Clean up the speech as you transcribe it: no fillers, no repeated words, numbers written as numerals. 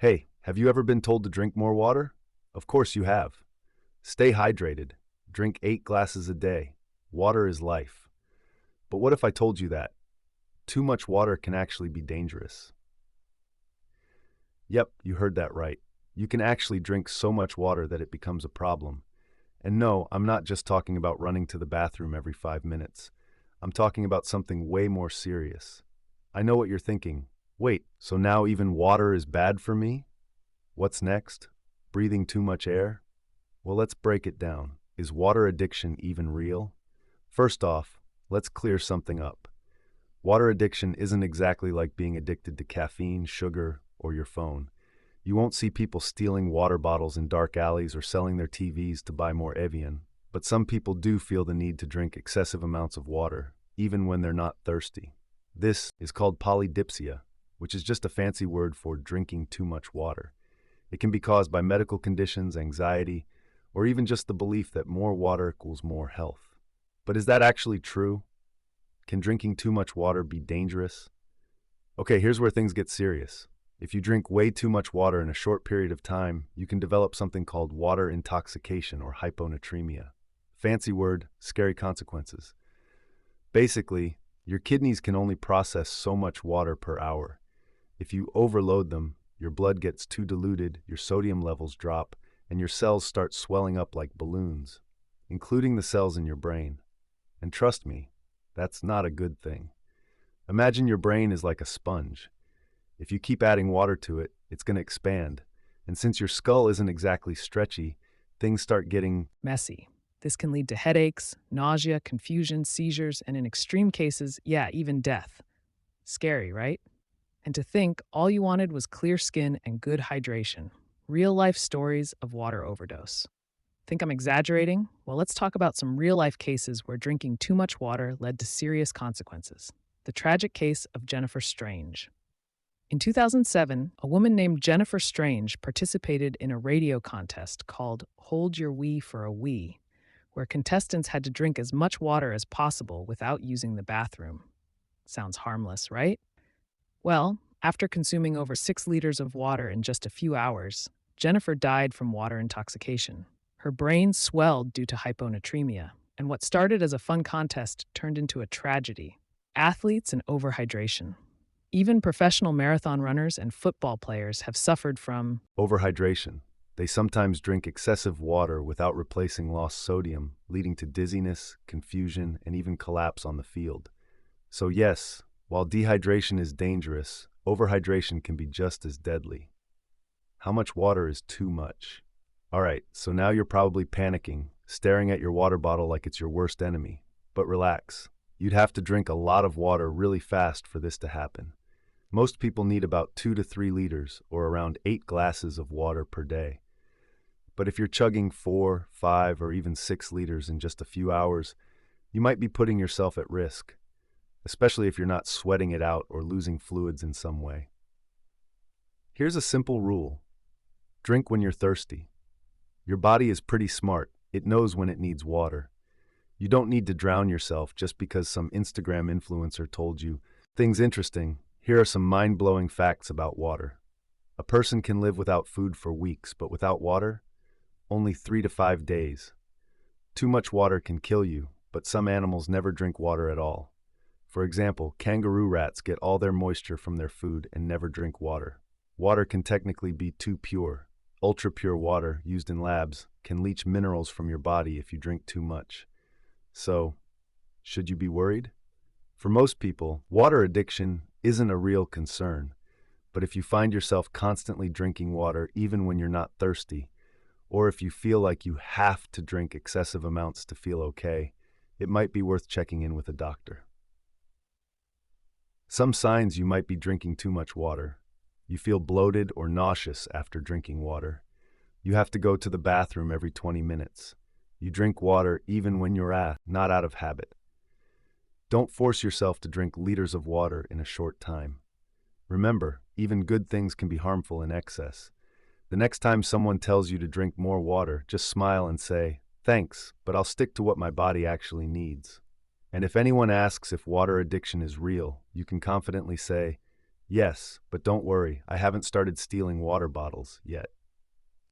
Hey, have you ever been told to drink more water? Of course you have. Stay hydrated. Drink 8 glasses a day. Water is life. But what if I told you that too much water can actually be dangerous? Yep, you heard that right. You can actually drink so much water that it becomes a problem. And no, I'm not just talking about running to the bathroom every 5 minutes. I'm talking about something way more serious. I know what you're thinking. Wait, so now even water is bad for me? What's next? Breathing too much air? Well, let's break it down. Is water addiction even real? First off, let's clear something up. Water addiction isn't exactly like being addicted to caffeine, sugar, or your phone. You won't see people stealing water bottles in dark alleys or selling their TVs to buy more Evian, but some people do feel the need to drink excessive amounts of water, even when they're not thirsty. This is called polydipsia, which is just a fancy word for drinking too much water. It can be caused by medical conditions, anxiety, or even just the belief that more water equals more health. But is that actually true? Can drinking too much water be dangerous? Okay, here's where things get serious. If you drink way too much water in a short period of time, you can develop something called water intoxication or hyponatremia. Fancy word, scary consequences. Basically, your kidneys can only process so much water per hour. If you overload them, your blood gets too diluted, your sodium levels drop, and your cells start swelling up like balloons, including the cells in your brain. And trust me, that's not a good thing. Imagine your brain is like a sponge. If you keep adding water to it, it's going to expand. And since your skull isn't exactly stretchy, things start getting Messy. This can lead to headaches, nausea, confusion, seizures, and in extreme cases, yeah, even death. Scary, right? And to think all you wanted was clear skin and good hydration. Real life stories of water overdose. Think I'm exaggerating? Well, let's talk about some real life cases where drinking too much water led to serious consequences. The tragic case of Jennifer Strange. In 2007, a woman named Jennifer Strange participated in a radio contest called Hold Your Wee for a Wee, where contestants had to drink as much water as possible without using the bathroom. Sounds harmless, right? Well, after consuming over 6 liters of water in just a few hours, Jennifer died from water intoxication. Her brain swelled due to hyponatremia, and what started as a fun contest turned into a tragedy. Athletes and overhydration. Even professional marathon runners and football players have suffered from overhydration. They sometimes drink excessive water without replacing lost sodium, leading to dizziness, confusion, and even collapse on the field. So yes, while dehydration is dangerous, overhydration can be just as deadly. How much water is too much? All right, so now you're probably panicking, staring at your water bottle like it's your worst enemy. But relax. You'd have to drink a lot of water really fast for this to happen. Most people need about 2 to 3 liters, or around 8 glasses of water per day. But if you're chugging 4, 5, or even 6 liters in just a few hours, you might be putting yourself at risk, especially if you're not sweating it out or losing fluids in some way. Here's a simple rule. Drink when you're thirsty. Your body is pretty smart. It knows when it needs water. You don't need to drown yourself just because some Instagram influencer told you. Things interesting. Here are some mind-blowing facts about water. A person can live without food for weeks, but without water, only 3 to 5 days. Too much water can kill you, but some animals never drink water at all. For example, kangaroo rats get all their moisture from their food and never drink water. Water can technically be too pure. Ultra-pure water, used in labs, can leach minerals from your body if you drink too much. So, should you be worried? For most people, water addiction isn't a real concern. But if you find yourself constantly drinking water even when you're not thirsty, or if you feel like you have to drink excessive amounts to feel okay, it might be worth checking in with a doctor. Some signs you might be drinking too much water. You feel bloated or nauseous after drinking water. You have to go to the bathroom every 20 minutes. You drink water even when you're not out of habit. Don't force yourself to drink liters of water in a short time. Remember, even good things can be harmful in excess. The next time someone tells you to drink more water, just smile and say, "Thanks, but I'll stick to what my body actually needs." And if anyone asks if water addiction is real, you can confidently say, Yes, but don't worry, I haven't started stealing water bottles yet.